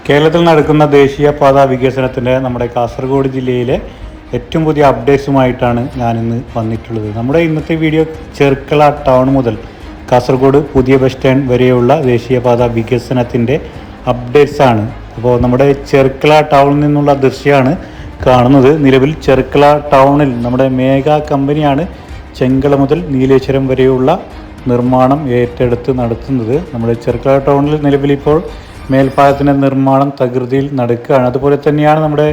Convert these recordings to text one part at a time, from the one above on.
കേരളത്തിൽ നടക്കുന്ന ദേശീയപാത വികസനത്തിൻ്റെ നമ്മുടെ കാസർഗോഡ് ജില്ലയിലെ ഏറ്റവും പുതിയ അപ്ഡേറ്റ്സുമായിട്ടാണ് ഞാനിന്ന് വന്നിട്ടുള്ളത്. നമ്മുടെ ഇന്നത്തെ വീഡിയോ ചെർക്കള ടൗൺ മുതൽ കാസർഗോഡ് പുതിയ ബസ് സ്റ്റാൻഡ് വരെയുള്ള ദേശീയപാത വികസനത്തിൻ്റെ അപ്ഡേറ്റ്സാണ്. അപ്പോൾ നമ്മുടെ ചെർക്കള ടൗണിൽ നിന്നുള്ള ദൃശ്യമാണ് കാണുന്നത്. നിലവിൽ ചെർക്കള ടൗണിൽ നമ്മുടെ മേഘ കമ്പനിയാണ് ചെങ്കള മുതൽ നീലേശ്വരം വരെയുള്ള നിർമ്മാണം ഏറ്റെടുത്ത് നടത്തുന്നത്. നമ്മുടെ ചെർക്കള ടൗണിൽ നിലവിലിപ്പോൾ മേൽപ്പാലത്തിൻ്റെ നിർമ്മാണം തകൃതിയിൽ നടക്കുകയാണ്. അതുപോലെ തന്നെയാണ് നമ്മുടെ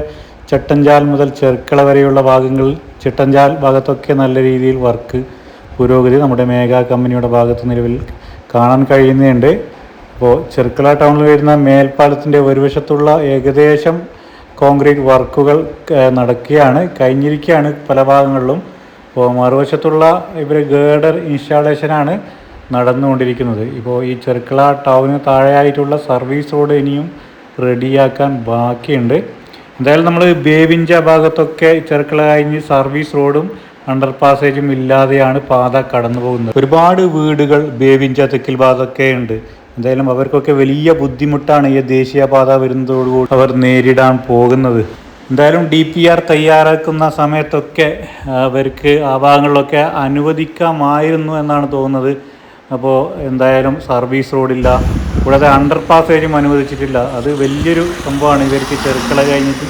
ചട്ടഞ്ചാൽ മുതൽ ചെർക്കള വരെയുള്ള ഭാഗങ്ങളിൽ ചട്ടഞ്ചാൽ ഭാഗത്തൊക്കെ നല്ല രീതിയിൽ വർക്ക് പുരോഗതി നമ്മുടെ മേഘ കമ്പനിയുടെ ഭാഗത്ത് നിലവിൽ കാണാൻ കഴിയുന്നുണ്ട്. അപ്പോൾ ചെർക്കള ടൗണിൽ വരുന്ന മേൽപ്പാലത്തിൻ്റെ ഒരു വശത്തുള്ള ഏകദേശം കോൺക്രീറ്റ് വർക്കുകൾ കഴിഞ്ഞിരിക്കുകയാണ് പല ഭാഗങ്ങളിലും. അപ്പോൾ മറുവശത്തുള്ള ഗേഡർ ഇൻസ്റ്റാളേഷനാണ് നടന്നുകൊണ്ടിരിക്കുന്നത്. ഇപ്പോൾ ഈ ചെർക്കള ടൗണിന് താഴെയായിട്ടുള്ള സർവീസ് റോഡ് ഇനിയും റെഡിയാക്കാൻ ബാക്കിയുണ്ട്. എന്തായാലും നമ്മൾ ബേവിഞ്ച ഭാഗത്തൊക്കെ ചെർക്കള കഴിഞ്ഞ് സർവീസ് റോഡും അണ്ടർ പാസേജും ഇല്ലാതെയാണ് പാത കടന്നു പോകുന്നത്. ഒരുപാട് വീടുകൾ ബേവിഞ്ച തെക്കിൽ ഭാഗത്തൊക്കെ ഉണ്ട്. എന്തായാലും അവർക്കൊക്കെ വലിയ ബുദ്ധിമുട്ടാണ് ഈ ദേശീയപാത വരുന്നതോടുകൂടി അവർ നേരിടാൻ പോകുന്നത്. എന്തായാലും DPR തയ്യാറാക്കുന്ന സമയത്തൊക്കെ അവർക്ക് ആ ഭാഗങ്ങളിലൊക്കെ അനുവദിക്കാമായിരുന്നു എന്നാണ് തോന്നുന്നത്. അപ്പോൾ എന്തായാലും സർവീസ് റോഡില്ല, കൂടാതെ അണ്ടർ പാസേജും അനുവദിച്ചിട്ടില്ല. അത് വലിയൊരു സംഭവമാണ്. ഇവർക്ക് ചെർക്കള കഴിഞ്ഞിട്ട്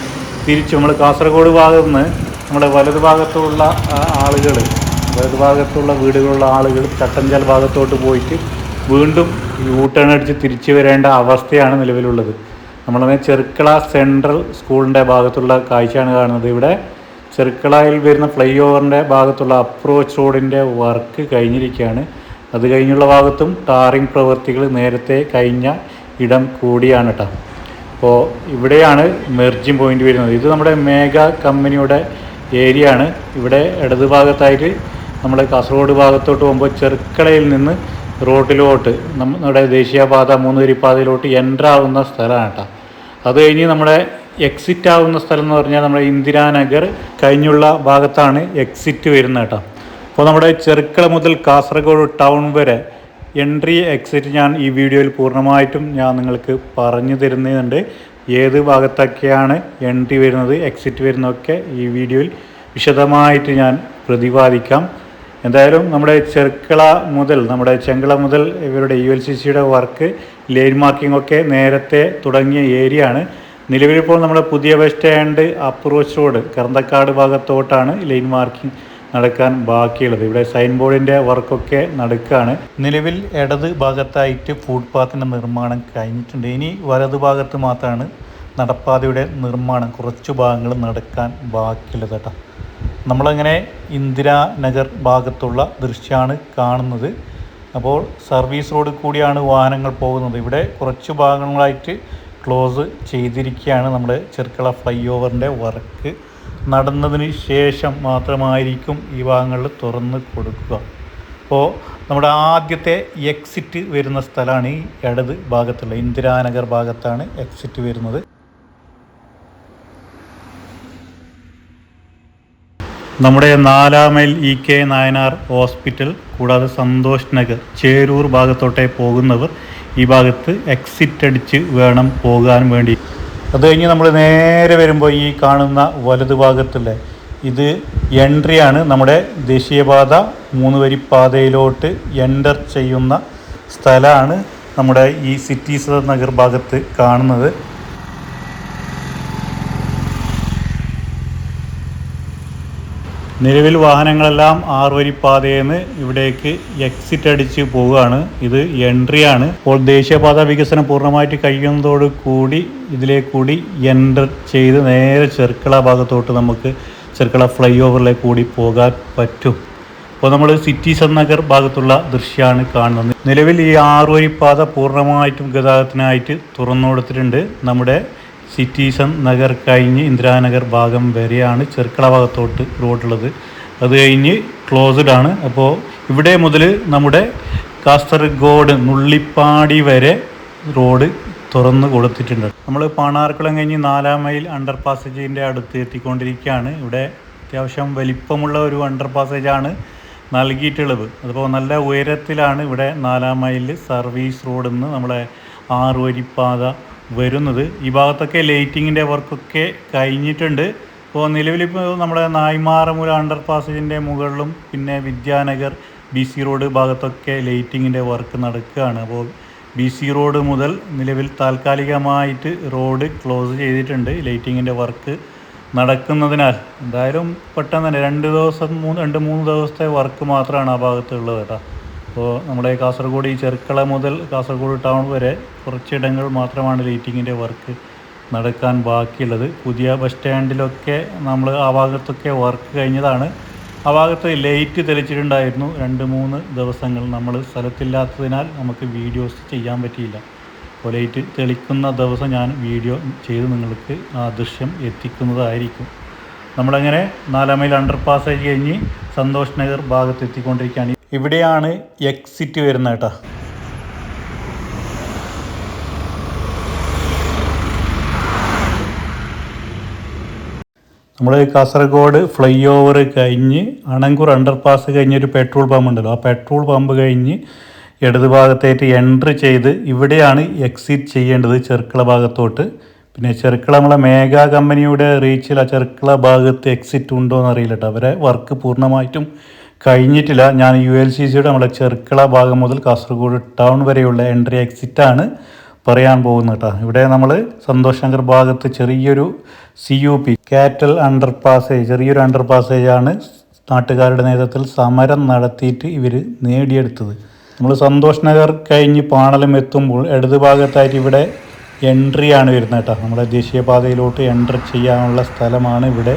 തിരിച്ച് നമ്മൾ കാസർഗോഡ് ഭാഗത്ത് നിന്ന് നമ്മുടെ വലതുഭാഗത്തുള്ള വീടുകളുള്ള ആളുകൾ ചട്ടഞ്ചാൽ ഭാഗത്തോട്ട് പോയിട്ട് വീണ്ടും യൂട്ടേൺ അടിച്ച് തിരിച്ചു വരേണ്ട അവസ്ഥയാണ് നിലവിലുള്ളത്. നമ്മളങ്ങനെ ചെർക്കള സെൻട്രൽ സ്കൂളിൻ്റെ ഭാഗത്തുള്ള കാഴ്ചയാണ് കാണുന്നത്. ഇവിടെ ചെർക്കളയിൽ വരുന്ന ഫ്ലൈ ഓവറിൻ്റെ ഭാഗത്തുള്ള അപ്രോച്ച് റോഡിൻ്റെ വർക്ക് കഴിഞ്ഞിരിക്കുകയാണ്. അത് കഴിഞ്ഞുള്ള ഭാഗത്തും ടാറിങ് പ്രവൃത്തികൾ നേരത്തെ കഴിഞ്ഞ ഇടം കൂടിയാണ് കേട്ടോ. അപ്പോൾ ഇവിടെയാണ് മെർജിങ് പോയിൻ്റ് വരുന്നത്. ഇത് നമ്മുടെ മേഘ കമ്പനിയുടെ ഏരിയ ആണ്. ഇവിടെ ഇടത് ഭാഗത്തായിട്ട് നമ്മുടെ കാസർഗോഡ് ഭാഗത്തോട്ട് പോകുമ്പോൾ ചെർക്കളയിൽ നിന്ന് റോഡിലോട്ട് നമ്മുടെ ദേശീയപാത 3 വരിപ്പാതയിലോട്ട് എൻ്റർ ആവുന്ന സ്ഥലമാണ് കേട്ടോ. അത് കഴിഞ്ഞ് നമ്മുടെ എക്സിറ്റ് ആവുന്ന സ്ഥലം എന്ന് പറഞ്ഞാൽ നമ്മുടെ ഇന്ദിരാനഗർ കഴിഞ്ഞുള്ള ഭാഗത്താണ് എക്സിറ്റ് വരുന്നത് കേട്ടോ. അപ്പോൾ നമ്മുടെ ചെർക്കള മുതൽ കാസർഗോഡ് ടൗൺ വരെ എൻട്രി എക്സിറ്റ് ഞാൻ ഈ വീഡിയോയിൽ പൂർണ്ണമായിട്ടും ഞാൻ നിങ്ങൾക്ക് പറഞ്ഞു തരുന്നുണ്ട്. ഏത് ഭാഗത്തൊക്കെയാണ് എൻട്രി വരുന്നത് എക്സിറ്റ് വരുന്നതൊക്കെ ഈ വീഡിയോയിൽ വിശദമായിട്ട് ഞാൻ പ്രതിപാദിക്കാം. എന്തായാലും നമ്മുടെ ചെർക്കള മുതൽ നമ്മുടെ ചെങ്കള മുതൽ ഇവരുടെ ULCCയുടെ വർക്ക് ലൈൻ മാർക്കിംഗ് ഒക്കെ നേരത്തെ തുടങ്ങിയ ഏരിയ ആണ്. നിലവിലിപ്പോൾ നമ്മുടെ പുതിയ bus stand approach road Karanthakkad ഭാഗത്തോട്ടാണ് ലൈൻ മാർക്കിംഗ് നടക്കാൻ ബാക്കിയുള്ളത്. ഇവിടെ സൈൻ ബോർഡിൻ്റെ വർക്കൊക്കെ നടക്കുകയാണ്. നിലവിൽ ഇടത് ഭാഗത്തായിട്ട് ഫുട്പാത്തിൻ്റെ നിർമ്മാണം കഴിഞ്ഞിട്ടുണ്ട്. ഇനി വലതു ഭാഗത്ത് മാത്രമാണ് നടപ്പാതയുടെ നിർമ്മാണം കുറച്ച് ഭാഗങ്ങൾ നടക്കാൻ ബാക്കിയുള്ളത് കേട്ടോ. നമ്മളങ്ങനെ ഇന്ദിരാനഗർ ഭാഗത്തുള്ള ദൃശ്യമാണ് കാണുന്നത്. അപ്പോൾ സർവീസ് റോഡ് കൂടിയാണ് വാഹനങ്ങൾ പോകുന്നത്. ഇവിടെ കുറച്ച് ഭാഗങ്ങളായിട്ട് ക്ലോസ് ചെയ്തിരിക്കുകയാണ്. നമ്മുടെ ചെർക്കള ഫ്ലൈ ഓവറിൻ്റെ വർക്ക് നടന്നതിന് ശേഷം മാത്രമായിരിക്കും ഈ ഭാഗങ്ങളിൽ തുറന്ന് കൊടുക്കുക. അപ്പോൾ നമ്മുടെ ആദ്യത്തെ എക്സിറ്റ് വരുന്ന സ്ഥലമാണ് ഈ ഇടത് ഭാഗത്തുള്ള ഇന്ദിരാനഗർ ഭാഗത്താണ് എക്സിറ്റ് വരുന്നത്. നമ്മുടെ 4 മൈൽ EK നായനാർ ഹോസ്പിറ്റൽ കൂടാതെ സന്തോഷ് നഗർ ചേരൂർ ഭാഗത്തോട്ടേ പോകുന്നവർ ഈ ഭാഗത്ത് എക്സിറ്റ് അടിച്ച് വേണം പോകാൻ വേണ്ടി. അത് കഴിഞ്ഞ് നമ്മൾ നേരെ വരുമ്പോൾ ഈ കാണുന്ന വലതു ഭാഗത്തുള്ള ഇത് എൻട്രിയാണ്. നമ്മുടെ ദേശീയപാത 3 വരിപ്പാതയിലോട്ട് എൻ്റർ ചെയ്യുന്ന സ്ഥലമാണ് നമ്മുടെ ഈ സിറ്റീസ് നഗർ ഭാഗത്ത് കാണുന്നത്. നിലവിൽ വാഹനങ്ങളെല്ലാം 6 വരിപ്പാതയിൽ നിന്ന് ഇവിടേക്ക് എക്സിറ്റ് അടിച്ച് പോവുകയാണ്. ഇത് എൻട്രിയാണ്. അപ്പോൾ ദേശീയപാത വികസനം പൂർണ്ണമായിട്ട് കഴിയുന്നതോട് കൂടി ഇതിലേക്കൂടി എൻ്റർ ചെയ്ത് നേരെ ചെർക്കള ഭാഗത്തോട്ട് നമുക്ക് ചെർക്കള ഫ്ലൈ ഓവറിലേക്ക് കൂടി പോകാൻ പറ്റും. അപ്പോൾ നമ്മൾ സിറ്റീസ് നഗർ ഭാഗത്തുള്ള ദൃശ്യമാണ് കാണുന്നത്. നിലവിൽ ഈ 6 വരിപ്പാത പൂർണ്ണമായിട്ടും ഗതാഗതത്തിനായിട്ട് തുറന്നു കൊടുത്തിട്ടുണ്ട്. നമ്മുടെ സിറ്റീസൺ നഗർ കഴിഞ്ഞ് ഇന്ദിരാനഗർ ഭാഗം വരെയാണ് ചെർക്കള ഭാഗത്തോട്ട് റോഡുള്ളത്. അത് കഴിഞ്ഞ് ക്ലോസ്ഡ് ആണ്. അപ്പോൾ ഇവിടെ മുതൽ നമ്മുടെ കാസർഗോഡ് നുള്ളിപ്പാടി വരെ റോഡ് തുറന്ന് കൊടുത്തിട്ടുണ്ട്. നമ്മൾ പാണാർക്കുളം കഴിഞ്ഞ് 4 മൈൽ അണ്ടർ പാസേജിൻ്റെ അടുത്ത് എത്തിക്കൊണ്ടിരിക്കുകയാണ്. ഇവിടെ അത്യാവശ്യം വലിപ്പമുള്ള ഒരു അണ്ടർ പാസേജാണ് നൽകിയിട്ടുള്ളത്. അതിപ്പോൾ നല്ല ഉയരത്തിലാണ് ഇവിടെ 4 മൈൽ സർവീസ് റോഡിൽ നിന്ന് നമ്മളെ 6 വരിപ്പാത വരുന്നത്. ഈ ഭാഗത്തൊക്കെ ലൈറ്റിങ്ങിൻ്റെ വർക്കൊക്കെ കഴിഞ്ഞിട്ടുണ്ട്. ഇപ്പോൾ നിലവിലിപ്പോൾ നമ്മുടെ നായ്മാറമൂല അണ്ടർ പാസേജിൻ്റെ മുകളിലും പിന്നെ വിദ്യാനഗർ BC റോഡ് ഭാഗത്തൊക്കെ ലൈറ്റിങ്ങിൻ്റെ വർക്ക് നടക്കുകയാണ്. അപ്പോൾ BC റോഡ് മുതൽ നിലവിൽ താൽക്കാലികമായിട്ട് റോഡ് ക്ലോസ് ചെയ്തിട്ടുണ്ട് ലൈറ്റിങ്ങിൻ്റെ വർക്ക് നടക്കുന്നതിനാൽ. എന്തായാലും പെട്ടെന്ന് തന്നെ 2-3 ദിവസത്തെ വർക്ക് മാത്രമാണ് ആ ഭാഗത്തുള്ളത് കേട്ടോ. അപ്പോൾ നമ്മുടെ കാസർഗോഡ് ഈ ചെർക്കള മുതൽ കാസർഗോഡ് ടൗൺ വരെ കുറച്ചിടങ്ങൾ മാത്രമാണ് ലൈറ്റിങ്ങിൻ്റെ വർക്ക് നടക്കാൻ ബാക്കിയുള്ളത്. പുതിയ ബസ് സ്റ്റാൻഡിലൊക്കെ നമ്മൾ ആ ഭാഗത്തൊക്കെ വർക്ക് കഴിഞ്ഞതാണ്. ആ ഭാഗത്ത് ലൈറ്റ് തെളിച്ചിട്ടുണ്ടായിരുന്നു 2-3 ദിവസങ്ങൾ. നമ്മൾ സ്ഥലത്തില്ലാത്തതിനാൽ നമുക്ക് വീഡിയോസ് ചെയ്യാൻ പറ്റിയില്ല. അപ്പോൾ ലൈറ്റ് തെളിക്കുന്ന ദിവസം ഞാൻ വീഡിയോ ചെയ്ത് നിങ്ങൾക്ക് ആ ദൃശ്യം എത്തിക്കുന്നതായിരിക്കും. നമ്മളങ്ങനെ 4 മൈൽ അണ്ടർ പാസേജ് കഴിഞ്ഞ് സന്തോഷ് നഗർ ഭാഗത്ത് എത്തിക്കൊണ്ടിരിക്കുകയാണ്. ഇവിടെയാണ് എക്സിറ്റ് വരുന്നത് കേട്ടോ. നമ്മൾ കാസർഗോഡ് ഫ്ലൈ ഓവർ കഴിഞ്ഞ് അണങ്കൂർ അണ്ടർ പാസ് കഴിഞ്ഞൊരു പെട്രോൾ പമ്പ് ഉണ്ടല്ലോ, ആ പെട്രോൾ പമ്പ് കഴിഞ്ഞ് ഇടത് ഭാഗത്തായിട്ട് എൻട്രി ചെയ്ത് ഇവിടെയാണ് എക്സിറ്റ് ചെയ്യേണ്ടത് ചെർക്കള ഭാഗത്തോട്ട്. പിന്നെ ചെർക്കള നമ്മളെ മേഘാ കമ്പനിയുടെ റീച്ചിൽ ആ ചെർക്കള ഭാഗത്ത് എക്സിറ്റ് ഉണ്ടോ എന്ന് അറിയില്ല കേട്ടോ. അവരെ വർക്ക് പൂർണ്ണമായിട്ടും കഴിഞ്ഞിട്ടില്ല. ഞാൻ ULCCയുടെ നമ്മളെ ചെർക്കള ഭാഗം മുതൽ കാസർഗോഡ് ടൗൺ വരെയുള്ള എൻട്രി എക്സിറ്റാണ് പറയാൻ പോകുന്നത് കേട്ടോ. ഇവിടെ നമ്മൾ സന്തോഷ് നഗർ ഭാഗത്ത് ചെറിയൊരു CUP കാറ്റൽ അണ്ടർ പാസേജ്, ചെറിയൊരു അണ്ടർ പാസേജാണ് നാട്ടുകാരുടെ നേതൃത്വത്തിൽ സമരം നടത്തിയിട്ട് ഇവർ നേടിയെടുത്തത്. നമ്മൾ സന്തോഷ് നഗർ കഴിഞ്ഞ് പാണലം എത്തുമ്പോൾ ഇടത് ഭാഗത്തായിട്ട് ഇവിടെ എൻട്രിയാണ് വരുന്നത് കേട്ടോ. നമ്മുടെ ദേശീയപാതയിലോട്ട് എൻട്രി ചെയ്യാനുള്ള സ്ഥലമാണ് ഇവിടെ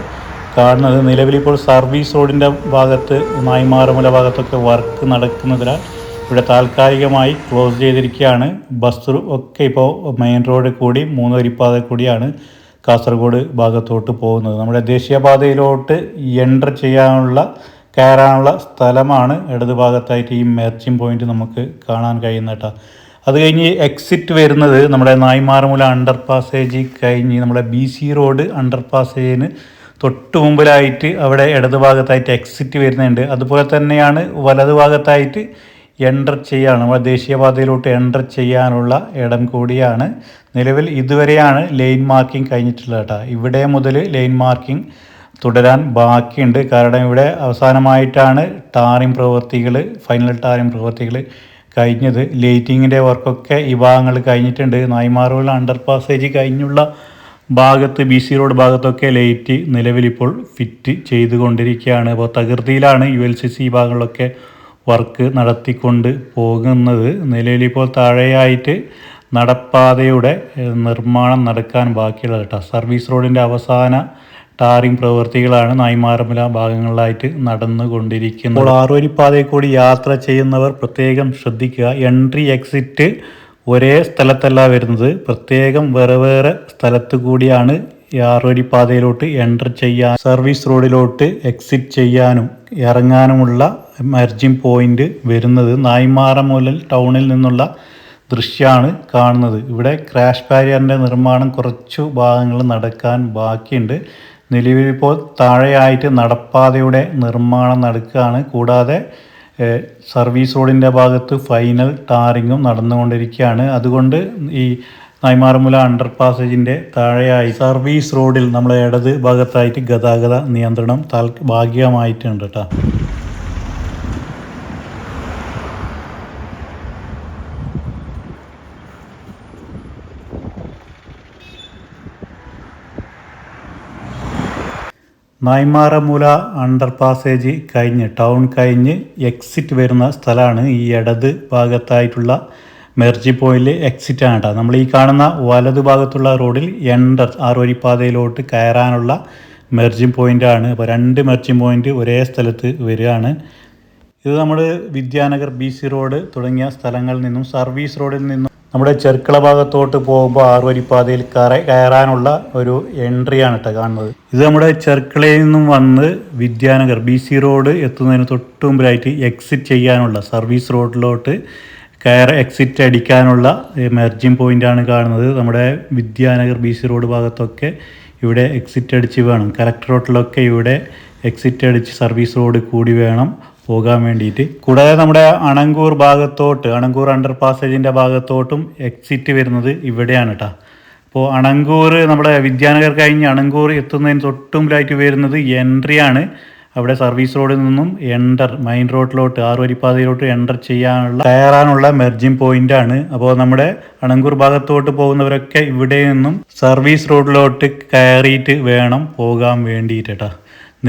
കാണുന്നത്. നിലവിലിപ്പോൾ സർവീസ് റോഡിൻ്റെ ഭാഗത്ത് നായ്മാറമൂല ഭാഗത്തൊക്കെ വർക്ക് നടക്കുന്നതിനാൽ ഇവിടെ താൽക്കാലികമായി ക്ലോസ് ചെയ്തിരിക്കുകയാണ്. ബസ് ഒക്കെ ഇപ്പോൾ മെയിൻ റോഡ് കൂടി 3 വരിപ്പാത കൂടിയാണ് കാസർഗോഡ് ഭാഗത്തോട്ട് പോകുന്നത്. നമ്മുടെ ദേശീയപാതയിലോട്ട് എൻട്രി കയറാനുള്ള സ്ഥലമാണ് ഇടത് ഭാഗത്തായിട്ട് ഈ മെർജിംഗ് പോയിന്റ് നമുക്ക് കാണാൻ കഴിയുന്ന കേട്ടോ. അത് കഴിഞ്ഞ് എക്സിറ്റ് വരുന്നത് നമ്മുടെ നായ്മാറമൂല അണ്ടർ പാസേജ് കഴിഞ്ഞ് നമ്മുടെ BC റോഡ് അണ്ടർ പാസേജിന് തൊട്ട് മുമ്പിലായിട്ട് അവിടെ ഇടത് ഭാഗത്തായിട്ട് എക്സിറ്റ് വരുന്നുണ്ട്. അതുപോലെ തന്നെയാണ് വലത് ഭാഗത്തായിട്ട് എൻ്റർ ചെയ്യാണ്, നമ്മുടെ ദേശീയപാതയിലോട്ട് എൻ്റർ ചെയ്യാനുള്ള ഇടം കൂടിയാണ്. നിലവിൽ ഇതുവരെയാണ് ലൈൻ മാർക്കിംഗ് കഴിഞ്ഞിട്ടുള്ളത് കേട്ടോ. ഇവിടെ മുതൽ ലൈൻ മാർക്കിംഗ് തുടരാൻ ബാക്കിയുണ്ട്. കാരണം ഇവിടെ അവസാനമായിട്ടാണ് ഫൈനൽ ടാറിംഗ് പ്രവൃത്തികൾ കഴിഞ്ഞത്. ലൈറ്റിങ്ങിൻ്റെ വർക്കൊക്കെ ഈ ഭാഗങ്ങൾ കഴിഞ്ഞിട്ടുണ്ട്. നായ്മാറമൂല അണ്ടർ പാസേജ് കഴിഞ്ഞുള്ള ഭാഗത്ത് BC റോഡ് ഭാഗത്തൊക്കെ ലൈറ്റ് നിലവിലിപ്പോൾ ഫിറ്റ് ചെയ്തുകൊണ്ടിരിക്കുകയാണ്. അപ്പോൾ തകൃതിയിലാണ് ULCC ഈ ഭാഗങ്ങളിലൊക്കെ വർക്ക് നടത്തിക്കൊണ്ട് പോകുന്നത്. നിലവിലിപ്പോൾ താഴെയായിട്ട് നടപ്പാതയുടെ നിർമ്മാണം നടക്കാൻ ബാക്കിയുള്ളത് കേട്ടോ. സർവീസ് റോഡിൻ്റെ അവസാന ടാറിംഗ് പ്രവൃത്തികളാണ് നായ്മാറമൂല ഭാഗങ്ങളിലായിട്ട് നടന്നുകൊണ്ടിരിക്കുന്നത്. അപ്പോൾ 6 വരിപ്പാതയിൽ കൂടി യാത്ര ചെയ്യുന്നവർ പ്രത്യേകം ശ്രദ്ധിക്കുക. എൻട്രി എക്സിറ്റ് ഒരേ സ്ഥലത്തല്ല വരുന്നത്, പ്രത്യേകം വേറെ സ്ഥലത്ത് കൂടിയാണ് 6 വരിപ്പാതയിലോട്ട് എൻ്റർ ചെയ്യാൻ, സർവീസ് റോഡിലോട്ട് എക്സിറ്റ് ചെയ്യാനും ഇറങ്ങാനുമുള്ള മെർജിംഗ് പോയിന്റ് വരുന്നത്. നായ്മാറമൂല ടൗണിൽ നിന്നുള്ള ദൃശ്യമാണ് കാണുന്നത്. ഇവിടെ ക്രാഷ് ബാരിയറിൻ്റെ നിർമ്മാണം കുറച്ചു ഭാഗങ്ങൾ നടക്കാൻ ബാക്കിയുണ്ട്. നിലവിലിപ്പോൾ താഴെയായിട്ട് നടപ്പാതയുടെ നിർമ്മാണം നടക്കുകയാണ്. കൂടാതെ സർവീസ് റോഡിൻ്റെ ഭാഗത്ത് ഫൈനൽ ടാറിങ്ങും നടന്നുകൊണ്ടിരിക്കുകയാണ്. അതുകൊണ്ട് ഈ നായ്മാറമൂല അണ്ടർ പാസേജിൻ്റെ താഴെയായി സർവീസ് റോഡിൽ നമ്മളെ ഇടത് ഭാഗത്തായിട്ട് ഗതാഗത നിയന്ത്രണം ഭാഗികമായിട്ടുണ്ട് കേട്ടോ. നായ്മാറമൂല അണ്ടർ പാസേജ് കഴിഞ്ഞ് ടൗൺ കഴിഞ്ഞ് എക്സിറ്റ് വരുന്ന സ്ഥലമാണ് ഈ ഇടത് ഭാഗത്തായിട്ടുള്ള മെർജി പോയിൻ്റ് എക്സിറ്റാണ് കേട്ടോ. നമ്മൾ ഈ കാണുന്ന വലത് ഭാഗത്തുള്ള റോഡിൽ 6 വരിപ്പാതയിലോട്ട് കയറാനുള്ള മെർജിംഗ് പോയിൻ്റാണ്. അപ്പോൾ 2 മെർജിംഗ് പോയിൻ്റ് ഒരേ സ്ഥലത്ത് വരികയാണ്. ഇത് നമ്മൾ വിദ്യാനഗർ BC റോഡ് തുടങ്ങിയ സ്ഥലങ്ങളിൽ നിന്നും സർവീസ് റോഡിൽ നിന്നും നമ്മുടെ ചെർക്കള ഭാഗത്തോട്ട് പോകുമ്പോൾ 6 വരിപ്പാതയിൽ കയറാനുള്ള ഒരു എൻട്രിയാണ് കേട്ടോ കാണുന്നത്. ഇത് നമ്മുടെ ചെർക്കളയിൽ നിന്നും വന്ന് വിദ്യാനഗർ BC റോഡ് എത്തുന്നതിന് തൊട്ട് മുമ്പിലായിട്ട് എക്സിറ്റ് ചെയ്യാനുള്ള സർവീസ് റോഡിലോട്ട് എക്സിറ്റ് അടിക്കാനുള്ള മെർജിംഗ് പോയിൻ്റാണ് കാണുന്നത്. നമ്മുടെ വിദ്യാനഗർ BC റോഡ് ഭാഗത്തൊക്കെ ഇവിടെ എക്സിറ്റ് അടിച്ച് വേണം, കലക്ടറേറ്റിലൊക്കെ ഇവിടെ എക്സിറ്റ് അടിച്ച് സർവീസ് റോഡ് കൂടി വേണം പോകാൻ വേണ്ടിയിട്ട്. കൂടാതെ നമ്മുടെ അണങ്കൂർ അണ്ടർ പാസേജിൻ്റെ ഭാഗത്തോട്ടും എക്സിറ്റ് വരുന്നത് ഇവിടെയാണ് കേട്ടോ. അപ്പോൾ അണങ്കൂർ നമ്മുടെ വിദ്യാനഗർ കഴിഞ്ഞ് അണങ്കൂർ എത്തുന്നതിന് തൊട്ടുമുമ്പിലായിട്ട് വരുന്നത് എൻട്രിയാണ്. അവിടെ സർവീസ് റോഡിൽ നിന്നും മെയിൻ റോഡിലോട്ട് ആറുവരിപ്പാതയിലോട്ട് കയറാനുള്ള മെർജിങ് പോയിൻ്റാണ്. അപ്പോൾ നമ്മുടെ അണങ്കൂർ ഭാഗത്തോട്ട് പോകുന്നവരൊക്കെ ഇവിടെ നിന്നും സർവീസ് റോഡിലോട്ട് കയറിയിട്ട് വേണം പോകാൻ വേണ്ടിയിട്ടാ.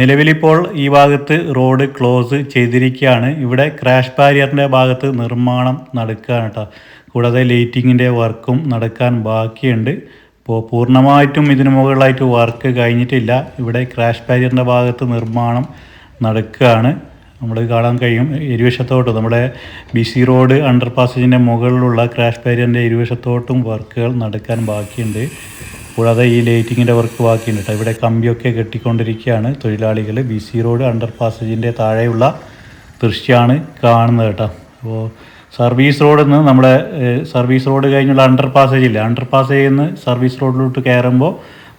നിലവിലിപ്പോൾ ഈ ഭാഗത്ത് റോഡ് ക്ലോസ് ചെയ്തിരിക്കുകയാണ്. ഇവിടെ ക്രാഷ് ബാരിയറിൻ്റെ ഭാഗത്ത് നിർമ്മാണം നടക്കുകയാണ് കേട്ടോ. കൂടാതെ ലൈറ്റിങ്ങിൻ്റെ വർക്കും നടക്കാൻ ബാക്കിയുണ്ട്. അപ്പോൾ പൂർണ്ണമായിട്ടും ഇതിനു മുകളിലായിട്ട് വർക്ക് കഴിഞ്ഞിട്ടില്ല. ഇവിടെ ക്രാഷ് ബാരിയറിൻ്റെ ഭാഗത്ത് നിർമ്മാണം നടക്കുകയാണ്. നമ്മൾ കാണാൻ കഴിയും ഇരുവശത്തോട്ടും നമ്മുടെ BC റോഡ് അണ്ടർ പാസേജിൻ്റെ മുകളിലുള്ള ക്രാഷ് ബാരിയറിൻ്റെ ഇരുവശത്തോട്ടും വർക്കുകൾ നടക്കാൻ ബാക്കിയുണ്ട്. കൂടാതെ ഈ ലൈറ്റിങ്ങിൻ്റെ വർക്ക് ബാക്കിയുണ്ട് കേട്ടോ. ഇവിടെ കമ്പിയൊക്കെ കെട്ടിക്കൊണ്ടിരിക്കുകയാണ് തൊഴിലാളികൾ. BC റോഡ് അണ്ടർ പാസേജിൻ്റെ താഴെയുള്ള ദൃശ്യമാണ് കാണുന്നത് കേട്ടോ. അപ്പോൾ സർവീസ് റോഡിൽ നിന്ന് നമ്മുടെ സർവീസ് റോഡ് കഴിഞ്ഞുള്ള അണ്ടർ പാസേജില്ല, അണ്ടർ പാസേജിൽ നിന്ന് സർവീസ് റോഡിലോട്ട് കയറുമ്പോൾ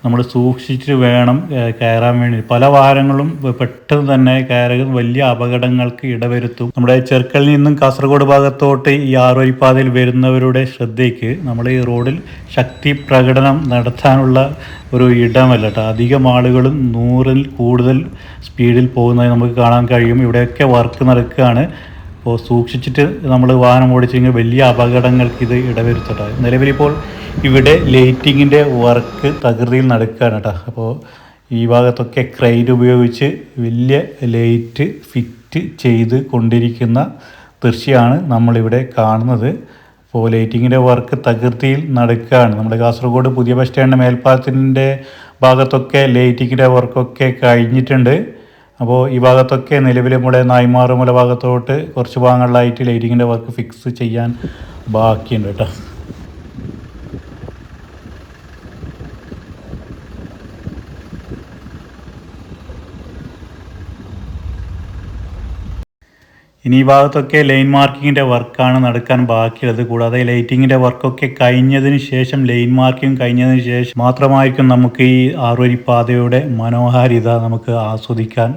നമ്മൾ സൂക്ഷിച്ചിട്ട് വേണം കയറാൻ വേണ്ടി. പല വാഹനങ്ങളും പെട്ടെന്ന് തന്നെ കയറി വലിയ അപകടങ്ങൾക്ക് ഇടവരുത്തും. നമ്മുടെ ചെർക്കലിൽ നിന്നും കാസർഗോഡ് ഭാഗത്തോട്ട് ഈ ആറുവരിപ്പാതയിൽ വരുന്നവരുടെ ശ്രദ്ധയ്ക്ക് നമ്മൾ ഈ റോഡിൽ ശക്തി പ്രകടനം നടത്താനുള്ള ഒരു ഇടമല്ല കേട്ടോ. അധികം ആളുകളും 100-ൽ കൂടുതൽ സ്പീഡിൽ പോകുന്നതായി നമുക്ക് കാണാൻ കഴിയും. ഇവിടെയൊക്കെ വർക്ക് നടക്കുകയാണ്. അപ്പോൾ സൂക്ഷിച്ചിട്ട് നമ്മൾ വാഹനം ഓടിച്ചെങ്കിൽ വലിയ അപകടങ്ങൾക്ക് ഇത് ഇടവരുത്തട്ടെ. നിലവിലിപ്പോൾ ഇവിടെ ലൈറ്റിങ്ങിൻ്റെ വർക്ക് തകൃതിയിൽ നടക്കുകയാണ് കേട്ടോ. അപ്പോൾ ഈ ഭാഗത്തൊക്കെ ക്രെയിൻ ഉപയോഗിച്ച് വലിയ ലൈറ്റ് ഫിറ്റ് ചെയ്ത് കൊണ്ടിരിക്കുന്ന ദൃശ്യമാണ് നമ്മളിവിടെ കാണുന്നത്. അപ്പോൾ ലൈറ്റിങ്ങിൻ്റെ വർക്ക് തകൃതിയിൽ നടക്കുകയാണ്. നമ്മുടെ കാസർഗോഡ് പുതിയ ബസ് സ്റ്റാൻഡ് മേൽപ്പാലത്തിൻ്റെ ഭാഗത്തൊക്കെ ലൈറ്റിങ്ങിൻ്റെ വർക്കൊക്കെ കഴിഞ്ഞിട്ടുണ്ട്. അപ്പോൾ ഈ ഭാഗത്തൊക്കെ നിലവിൽ നമ്മുടെ നായ്മാറുമല ഭാഗത്തോട്ട് കുറച്ച് ഭാഗങ്ങളിലായിട്ട് ലൈറ്റിങ്ങിൻ്റെ വർക്ക് ഫിക്സ് ചെയ്യാൻ ബാക്കിയുണ്ട് കേട്ടോ. ഇനി ഈ ഭാഗത്തൊക്കെ ലൈൻ മാർക്കിങ്ങിൻ്റെ വർക്കാണ് നടക്കാൻ ബാക്കിയുള്ളത്. കൂടാതെ ലൈറ്റിങ്ങിൻ്റെ വർക്കൊക്കെ കഴിഞ്ഞതിന് ശേഷം, ലൈൻ മാർക്കിംഗ് കഴിഞ്ഞതിന് ശേഷം മാത്രമായിരിക്കും നമുക്ക് ഈ ആറുവരിപ്പാതയുടെ മനോഹാരിത നമുക്ക് ആസ്വദിക്കാൻ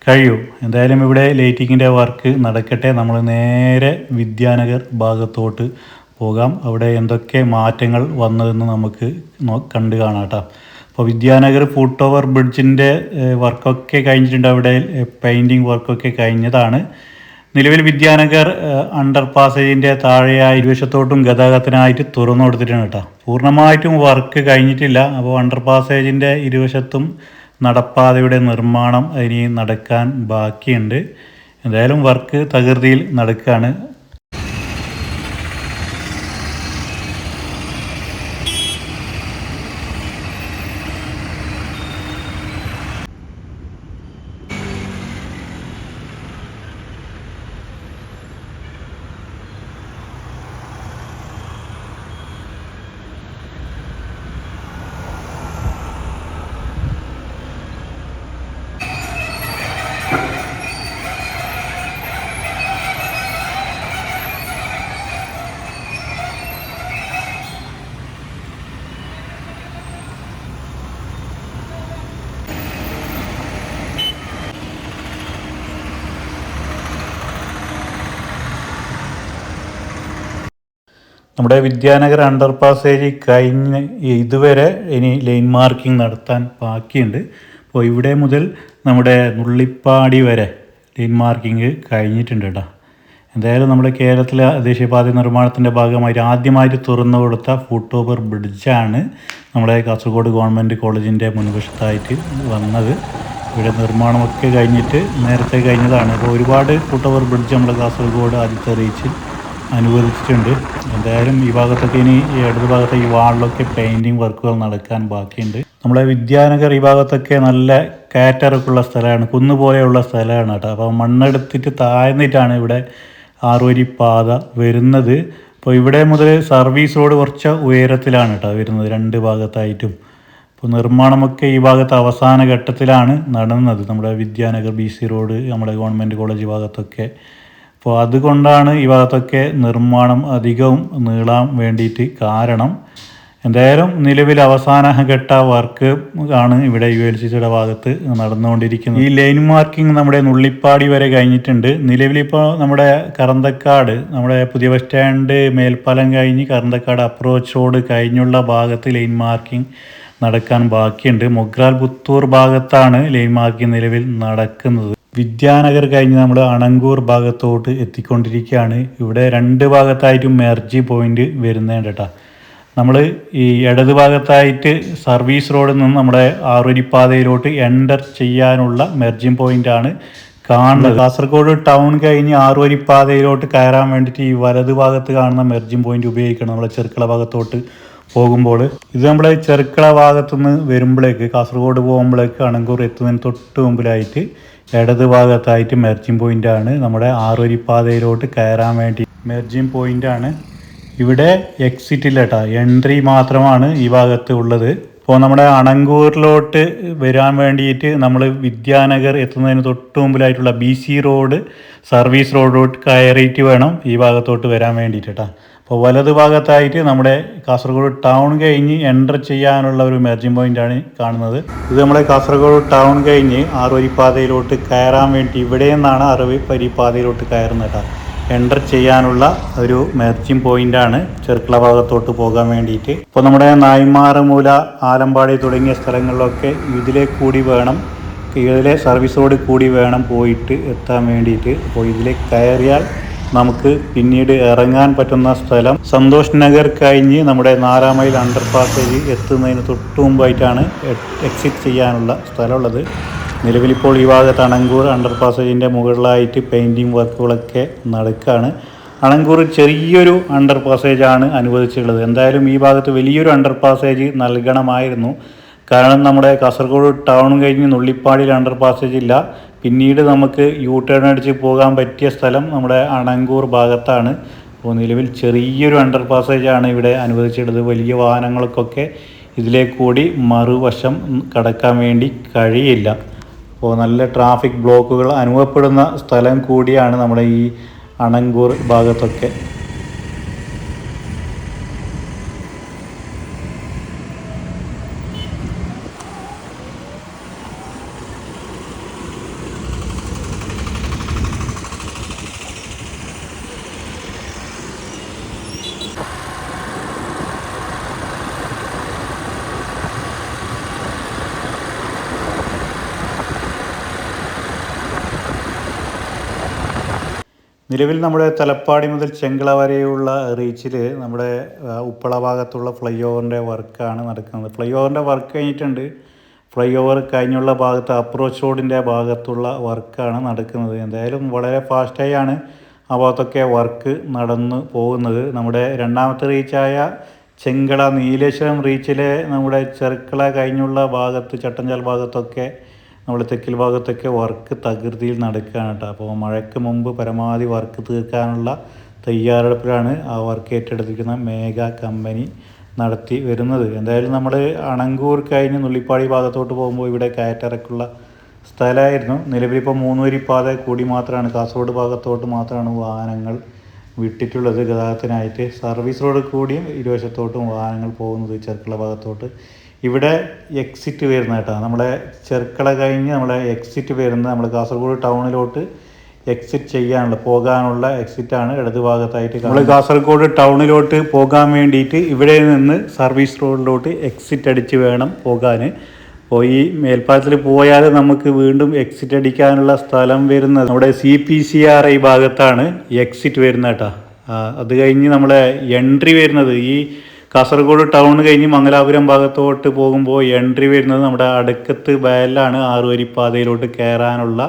കഴിയൂ. എന്തായാലും ഇവിടെ ലൈറ്റിങ്ങിൻ്റെ വർക്ക് നടക്കട്ടെ. നമ്മൾ നേരെ വിദ്യാനഗർ ഭാഗത്തോട്ട് പോകാം. അവിടെ എന്തൊക്കെ മാറ്റങ്ങൾ വന്നതെന്ന് നമുക്ക് കണ്ടു കാണാം കേട്ടോ. അപ്പോൾ വിദ്യാനഗർ ഫുട് ഓവർ ബ്രിഡ്ജിൻ്റെ വർക്കൊക്കെ കഴിഞ്ഞിട്ടുണ്ട്. അവിടെ പെയിൻറ്റിങ് വർക്കൊക്കെ കഴിഞ്ഞതാണ്. നിലവിൽ വിദ്യാനഗർ അണ്ടർ പാസേജിൻ്റെ താഴെയായി ഇരുവശത്തോട്ടും ഗതാഗതത്തിനായിട്ട് തുറന്നു കൊടുത്തിട്ടാണ് കേട്ടോ. പൂർണ്ണമായിട്ടും വർക്ക് കഴിഞ്ഞിട്ടില്ല. അപ്പോൾ അണ്ടർ പാസേജിൻ്റെ ഇരുവശത്തും നടപ്പാതയുടെ നിർമ്മാണം ഇനി നടക്കാൻ ബാക്കിയുണ്ട്. എന്തായാലും വർക്ക് തകൃതിയിൽ നടക്കുകയാണ്. നമ്മുടെ വിദ്യാനഗർ അണ്ടർ പാസേജ് കഴിഞ്ഞ് ഇതുവരെ ഇനി ലൈൻ മാർക്കിംഗ് നടത്താൻ ബാക്കിയുണ്ട്. അപ്പോൾ ഇവിടെ മുതൽ നമ്മുടെ നുള്ളിപ്പാടി വരെ ലൈൻ മാർക്കിംഗ് കഴിഞ്ഞിട്ടുണ്ട് കേട്ടോ. എന്തായാലും നമ്മുടെ കേരളത്തിലെ ദേശീയപാത നിർമ്മാണത്തിൻ്റെ ഭാഗമായിട്ട് ആദ്യമായിട്ട് തുറന്നു കൊടുത്ത ഫുട് ഓവർ ബ്രിഡ്ജാണ് നമ്മുടെ കാസർഗോഡ് ഗവൺമെൻറ് കോളേജിൻ്റെ മുൻവശത്തായിട്ട് വന്നത്. ഇവിടെ നിർമ്മാണമൊക്കെ കഴിഞ്ഞിട്ട് നേരത്തെ കഴിഞ്ഞതാണ്. അപ്പോൾ ഒരുപാട് ഫുട് ഓവർ ബ്രിഡ്ജ് നമ്മുടെ കാസർഗോഡ് ആദ്യത്തെ റീച്ചിൽ അനുവദിച്ചിട്ടുണ്ട്. എന്തായാലും ഈ ഭാഗത്തൊക്കെ ഇനി ഈ അടുത്ത ഭാഗത്ത് ഈ വാളിലൊക്കെ പെയിൻറ്റിങ് വർക്കുകൾ നടക്കാൻ ബാക്കിയുണ്ട്. നമ്മുടെ വിദ്യാനഗർ ഈ ഭാഗത്തൊക്കെ നല്ല കാറ്ററൊക്കെയുള്ള സ്ഥലമാണ്, കുന്നുപോലെയുള്ള സ്ഥലമാണ് കേട്ടോ. അപ്പോൾ മണ്ണെടുത്തിട്ട് താഴ്ന്നിട്ടാണ് ഇവിടെ ആറുവരിപ്പാത വരുന്നത്. അപ്പോൾ ഇവിടെ മുതൽ സർവീസ് റോഡ് കുറച്ച് ഉയരത്തിലാണ് കേട്ടോ വരുന്നത്, രണ്ട് ഭാഗത്തായിട്ടും. അപ്പോൾ നിർമ്മാണമൊക്കെ ഈ ഭാഗത്ത് അവസാന ഘട്ടത്തിലാണ് നടന്നത്. നമ്മുടെ വിദ്യാനഗർ BC റോഡ് നമ്മുടെ ഗവൺമെൻറ് കോളേജ് ഭാഗത്തൊക്കെ. അപ്പോൾ അതുകൊണ്ടാണ് ഈ ഭാഗത്തൊക്കെ നിർമ്മാണം അധികവും നീളാൻ വേണ്ടിയിട്ട് കാരണം. എന്തായാലും നിലവിൽ അവസാന ഘട്ട വർക്ക് ആണ് ഇവിടെ ULCCയുടെ ഭാഗത്ത് നടന്നുകൊണ്ടിരിക്കുന്നത്. ഈ ലൈൻ മാർക്കിംഗ് നമ്മുടെ നുള്ളിപ്പാടി വരെ കഴിഞ്ഞിട്ടുണ്ട്. നിലവിലിപ്പോൾ നമ്മുടെ കറന്തക്കാട്, നമ്മുടെ പുതിയ ബസ് സ്റ്റാൻഡ് മേൽപ്പാലം കഴിഞ്ഞ് കറന്തക്കാട് അപ്രോച്ച് റോഡ് കഴിഞ്ഞുള്ള ഭാഗത്ത് ലൈൻ മാർക്കിംഗ് നടക്കാൻ ബാക്കിയുണ്ട്. മൊഗ്രാൽ പുത്തൂർ ഭാഗത്താണ് ലൈൻ മാർക്കിംഗ് നിലവിൽ നടക്കുന്നത്. വിദ്യാനഗർ കഴിഞ്ഞ് നമ്മൾ അണങ്കൂർ ഭാഗത്തോട്ട് എത്തിക്കൊണ്ടിരിക്കുകയാണ്. ഇവിടെ രണ്ട് ഭാഗത്തായിട്ടും മെർജി പോയിന്റ് വരുന്നുണ്ട് കേട്ടോ. നമ്മൾ ഈ ഇടത് ഭാഗത്തായിട്ട് സർവീസ് റോഡിൽ നിന്ന് നമ്മുടെ ആറുവരിപ്പാതയിലോട്ട് എൻ്റർ ചെയ്യാനുള്ള മെർജിങ് പോയിൻ്റാണ് കാണുന്നത്. കാസർഗോഡ് ടൗൺ കഴിഞ്ഞ് ആറുവരിപ്പാതയിലോട്ട് കയറാൻ വേണ്ടിയിട്ട് ഈ വലത് ഭാഗത്ത് കാണുന്ന മെർജിങ് പോയിന്റ് ഉപയോഗിക്കണം നമ്മുടെ ചെർക്കള ഭാഗത്തോട്ട് പോകുമ്പോൾ. ഇത് നമ്മുടെ ചെർക്കള ഭാഗത്തുനിന്ന് വരുമ്പോഴേക്ക് കാസർഗോഡ് പോകുമ്പോഴേക്ക് അണങ്കൂർ എത്തുന്നതിന് തൊട്ട് മുമ്പിലായിട്ട് ഇടത് ഭാഗത്തായിട്ട് മെർജിങ് പോയിൻ്റാണ്. നമ്മുടെ ആറുവരിപ്പാതയിലോട്ട് കയറാൻ വേണ്ടി മെർജിങ് പോയിൻ്റാണ്. ഇവിടെ എക്സിറ്റ് ഇല്ല കേട്ടോ, എൻട്രി മാത്രമാണ് ഈ ഭാഗത്ത് ഉള്ളത്. ഇപ്പോൾ നമ്മുടെ അണങ്കൂറിലോട്ട് വരാൻ വേണ്ടിയിട്ട് നമ്മൾ വിദ്യാനഗർ എത്തുന്നതിന് തൊട്ട് മുമ്പിലായിട്ടുള്ള BC റോഡ് സർവീസ് റോഡിലോട്ട് കയറിയിട്ട് വേണം ഈ ഭാഗത്തോട്ട് വരാൻ വേണ്ടിയിട്ട് കേട്ടോ. അപ്പോൾ വലത് ഭാഗത്തായിട്ട് നമ്മുടെ കാസർഗോഡ് ടൗൺ കഴിഞ്ഞ് എൻ്റർ ചെയ്യാനുള്ള ഒരു മെർജിങ് പോയിൻ്റാണ് കാണുന്നത്. ഇത് നമ്മുടെ കാസർഗോഡ് ടൗൺ കഴിഞ്ഞ് ആറുവരിപ്പാതയിലോട്ട് കയറാൻ വേണ്ടി ഇവിടെ നിന്നാണ് ആറുവരിപ്പാതയിലോട്ട് കയറുന്നത് കേട്ടോ. എൻ്റർ ചെയ്യാനുള്ള ഒരു മെർജിങ് പോയിൻ്റാണ് ചെർക്കള ഭാഗത്തോട്ട് പോകാൻ വേണ്ടിയിട്ട്. ഇപ്പോൾ നമ്മുടെ നായ്മാറമൂല, ആലമ്പാടി തുടങ്ങിയ സ്ഥലങ്ങളിലൊക്കെ ഇതിലെ കൂടി വേണം, ഇതിലെ സർവീസ് റോഡ് കൂടി വേണം പോയിട്ട് എത്താൻ വേണ്ടിയിട്ട്. അപ്പോൾ ഇതിലെ കയറിയാൽ നമുക്ക് പിന്നീട് ഇറങ്ങാൻ പറ്റുന്ന സ്ഥലം സന്തോഷ് നഗർ കഴിഞ്ഞ് നമ്മുടെ 4 മൈൽ അണ്ടർ പാസേജ് എത്തുന്നതിന് തൊട്ട് മുമ്പായിട്ടാണ് എക്സിറ്റ് ചെയ്യാനുള്ള സ്ഥലമുള്ളത്. നിലവിലിപ്പോൾ ഈ ഭാഗത്ത് അണങ്കൂർ അണ്ടർ പാസേജിൻ്റെ മുകളിലായിട്ട് പെയിൻറ്റിങ് വർക്കുകളൊക്കെ നടക്കുകയാണ്. അണങ്കൂർ ചെറിയൊരു അണ്ടർ പാസേജാണ് അനുവദിച്ചിട്ടുള്ളത്. എന്തായാലും ഈ ഭാഗത്ത് വലിയൊരു അണ്ടർ പാസേജ് നൽകണമായിരുന്നു. കാരണം നമ്മുടെ കാസർഗോഡ് ടൗൺ കഴിഞ്ഞ് നുള്ളിപ്പാടിയിൽ അണ്ടർ പാസേജ് ഇല്ല. പിന്നീട് നമുക്ക് ടേൺ അടിച്ച് പോകാൻ പറ്റിയ സ്ഥലം നമ്മുടെ അണങ്കൂർ ഭാഗത്താണ്. അപ്പോൾ നിലവിൽ ചെറിയൊരു അണ്ടർ പാസേജാണ് ഇവിടെ അനുവദിച്ചിട്ടുള്ളത്. വലിയ വാഹനങ്ങൾക്കൊക്കെ ഇതിലേക്കൂടി മറുവശം കടക്കാൻ വേണ്ടി കഴിയില്ല. അപ്പോൾ നല്ല ട്രാഫിക് ബ്ലോക്കുകൾ അനുഭവപ്പെടുന്ന സ്ഥലം കൂടിയാണ് നമ്മുടെ ഈ അണങ്കൂർ ഭാഗത്തൊക്കെ. നിലവിൽ നമ്മുടെ തലപ്പാടി മുതൽ ചെങ്കള വരെയുള്ള റീച്ചിൽ നമ്മുടെ ഉപ്പള ഭാഗത്തുള്ള ഫ്ലൈ ഓവറിൻ്റെ വർക്കാണ് നടക്കുന്നത്. ഫ്ലൈ ഓവറിൻ്റെ വർക്ക് കഴിഞ്ഞിട്ടുണ്ട്. ഫ്ലൈ ഓവർ കഴിഞ്ഞുള്ള ഭാഗത്ത് അപ്രോച്ച് റോഡിൻ്റെ ഭാഗത്തുള്ള വർക്കാണ് നടക്കുന്നത്. എന്തായാലും വളരെ ഫാസ്റ്റായാണ് ആ ഭാഗത്തൊക്കെ വർക്ക് നടന്നു പോകുന്നത്. നമ്മുടെ രണ്ടാമത്തെ റീച്ചായ ചെങ്കള നീലേശ്വരം റീച്ചിലെ നമ്മുടെ ചെർക്കള കഴിഞ്ഞുള്ള ഭാഗത്ത് ചട്ടഞ്ചാൽ ഭാഗത്തൊക്കെ നമ്മുടെ തെക്കിൽ ഭാഗത്തൊക്കെ വർക്ക് തകൃതിയിൽ നടക്കുകയാണ് കേട്ടോ. അപ്പോൾ മഴയ്ക്ക് മുമ്പ് പരമാവധി വർക്ക് തീർക്കാനുള്ള തയ്യാറെടുപ്പിലാണ് ആ വർക്ക് ഏറ്റെടുത്തിരിക്കുന്ന മേഘ കമ്പനി നടത്തി വരുന്നത്. എന്തായാലും നമ്മൾ അണങ്കൂർ കഴിഞ്ഞ് നുള്ളിപ്പാടി ഭാഗത്തോട്ട് പോകുമ്പോൾ ഇവിടെ കയറ്റിറക്കുള്ള സ്ഥലമായിരുന്നു. നിലവിലിപ്പോൾ 3 വരിപ്പാത കൂടി മാത്രമാണ്, കാസർഗോഡ് ഭാഗത്തോട്ട് മാത്രമാണ് വാഹനങ്ങൾ വിട്ടിട്ടുള്ളത് ഗതാഗതത്തിനായിട്ട്. സർവീസ് റോഡ് കൂടിയും ഇരുവശത്തോട്ടും വാഹനങ്ങൾ പോകുന്നത് ചെർക്കള ഭാഗത്തോട്ട്. ഇവിടെ എക്സിറ്റ് വരുന്ന കേട്ടോ, നമ്മളെ ചെർക്കള കഴിഞ്ഞ് നമ്മളെ എക്സിറ്റ് വരുന്ന നമ്മൾ കാസർഗോഡ് ടൗണിലോട്ട് എക്സിറ്റ് ചെയ്യാനുള്ള പോകാനുള്ള എക്സിറ്റാണ് ഇടത് ഭാഗത്തായിട്ട്. നമ്മൾ കാസർഗോഡ് ടൗണിലോട്ട് പോകാൻ വേണ്ടിയിട്ട് ഇവിടെ നിന്ന് സർവീസ് റോഡിലോട്ട് എക്സിറ്റ് അടിച്ച് വേണം പോകാൻ. അപ്പോൾ ഈ മേൽപ്പാലത്തിൽ പോയാൽ നമുക്ക് വീണ്ടും എക്സിറ്റ് അടിക്കാനുള്ള സ്ഥലം വരുന്നത് നമ്മുടെ CPCRI ഭാഗത്താണ് എക്സിറ്റ് വരുന്നത് കേട്ടോ. അത് കഴിഞ്ഞ് നമ്മളെ എൻട്രി വരുന്നത് ഈ കാസർഗോഡ് ടൗൺ കഴിഞ്ഞ് മംഗലാപുരം ഭാഗത്തോട്ട് പോകുമ്പോൾ എൻട്രി വരുന്നത് നമ്മുടെ അടുക്കത്ത് വയലിലാണ് 6 വരിപ്പാതയിലോട്ട് കയറാനുള്ള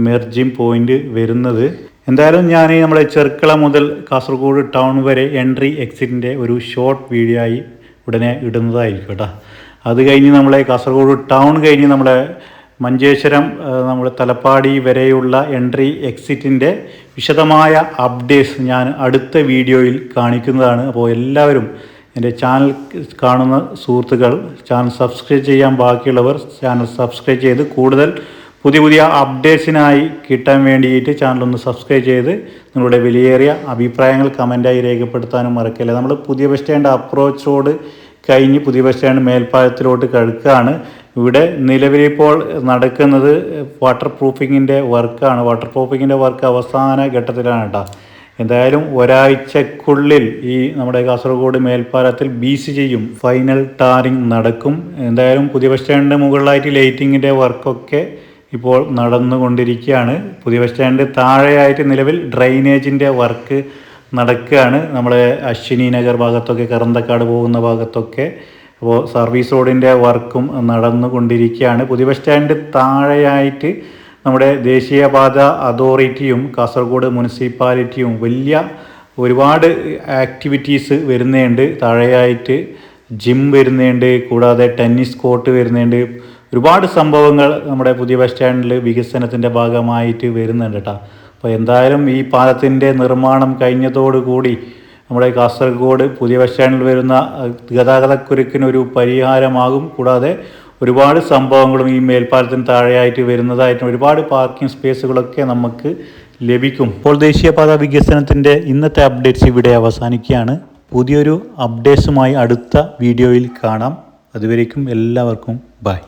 മെർജിങ് പോയിന്റ് വരുന്നത്. എന്തായാലും ഞാൻ നമ്മുടെ ചെർക്കള മുതൽ കാസർഗോഡ് ടൗൺ വരെ എൻട്രി എക്സിറ്റിൻ്റെ ഒരു ഷോർട്ട് വീഡിയോ ആയി ഉടനെ ഇടുന്നതായിരിക്കും കേട്ടോ. അത് കഴിഞ്ഞ് നമ്മളെ കാസർഗോഡ് ടൗൺ കഴിഞ്ഞ് നമ്മളെ മഞ്ചേശ്വരം നമ്മുടെ തലപ്പാടി വരെയുള്ള എൻട്രി എക്സിറ്റിൻ്റെ വിശദമായ അപ്ഡേറ്റ്സ് ഞാൻ അടുത്ത വീഡിയോയിൽ കാണിക്കുന്നതാണ്. അപ്പോൾ എല്ലാവരും എൻ്റെ ചാനൽ കാണുന്ന സുഹൃത്തുക്കൾ ചാനൽ സബ്സ്ക്രൈബ് ചെയ്യാൻ ബാക്കിയുള്ളവർ ചാനൽ സബ്സ്ക്രൈബ് ചെയ്ത് കൂടുതൽ പുതിയ അപ്ഡേറ്റ്സിനായി കിട്ടാൻ വേണ്ടിയിട്ട് ചാനലൊന്ന് സബ്സ്ക്രൈബ് ചെയ്ത് നിങ്ങളുടെ വിലയേറിയ അഭിപ്രായങ്ങൾ കമൻറ്റായി രേഖപ്പെടുത്താനും മറക്കില്ല. നമ്മൾ പുതിയ ബസ് സ്റ്റാൻഡ് അപ്രോച്ച് റോഡ് കഴിഞ്ഞ് പുതിയ ബസ് സ്റ്റാൻഡ് മേൽപ്പാലത്തിലോട്ട് കടക്കുകയാണ്. ഇവിടെ നിലവിലിപ്പോൾ നടക്കുന്നത് വാട്ടർ പ്രൂഫിങ്ങിൻ്റെ വർക്കാണ്. വാട്ടർ പ്രൂഫിങ്ങിൻ്റെ വർക്ക് അവസാന ഘട്ടത്തിലാണ് കേട്ടോ. എന്തായാലും ഒരാഴ്ചക്കുള്ളിൽ ഈ നമ്മുടെ കാസർഗോഡ് മേൽപ്പാലത്തിൽ BC ചെയ്യും, ഫൈനൽ ടാറിങ് നടക്കും. എന്തായാലും പുതിയ ബസ് സ്റ്റാൻഡിൻ്റെ മുകളിലായിട്ട് ലൈറ്റിങ്ങിൻ്റെ വർക്കൊക്കെ ഇപ്പോൾ നടന്നുകൊണ്ടിരിക്കുകയാണ്. പുതിയ ബസ് സ്റ്റാൻഡ് താഴെയായിട്ട് നിലവിൽ ഡ്രൈനേജിൻ്റെ വർക്ക് നടക്കുകയാണ്. നമ്മുടെ അശ്വിനി നഗർ ഭാഗത്തൊക്കെ, കറന്തക്കാട് പോകുന്ന ഭാഗത്തൊക്കെ. അപ്പോൾ സർവീസ് റോഡിൻ്റെ വർക്കും നടന്നുകൊണ്ടിരിക്കുകയാണ്. പുതിയ ബസ് സ്റ്റാൻഡ് താഴെയായിട്ട് നമ്മുടെ ദേശീയപാത അതോറിറ്റിയും കാസർഗോഡ് മുനിസിപ്പാലിറ്റിയും ഒരുപാട് ആക്ടിവിറ്റീസ് വരുന്നുണ്ട്. താഴെയായിട്ട് ജിം വരുന്നുണ്ട്, കൂടാതെ ടെന്നീസ് കോർട്ട് വരുന്നുണ്ട്. ഒരുപാട് സംഭവങ്ങൾ നമ്മുടെ പുതിയ ബസ് സ്റ്റാൻഡിൽ വികസനത്തിൻ്റെ ഭാഗമായിട്ട് വരുന്നുണ്ട് കേട്ടോ. അപ്പോൾ എന്തായാലും ഈ പാലത്തിൻ്റെ നിർമ്മാണം കഴിഞ്ഞതോടുകൂടി നമ്മുടെ കാസർഗോഡ് പുതിയ ബസ് സ്റ്റാൻഡിൽ വരുന്ന ഗതാഗതക്കുരുക്കിനൊരു പരിഹാരമാകും. കൂടാതെ ഒരുപാട് സംഭവങ്ങളും ഈ മേൽപ്പാലത്തിന് താഴെയായിട്ട് വരുന്നതായിട്ടും ഒരുപാട് പാർക്കിംഗ് സ്പേസുകളൊക്കെ നമുക്ക് ലഭിക്കും. ഇപ്പോൾ ദേശീയപാത വികസനത്തിൻ്റെ ഇന്നത്തെ അപ്ഡേറ്റ്സ് ഇവിടെ അവസാനിക്കുകയാണ്. പുതിയൊരു അപ്ഡേറ്റ്സുമായി അടുത്ത വീഡിയോയിൽ കാണാം. അതുവരേക്കും എല്ലാവർക്കും ബൈ.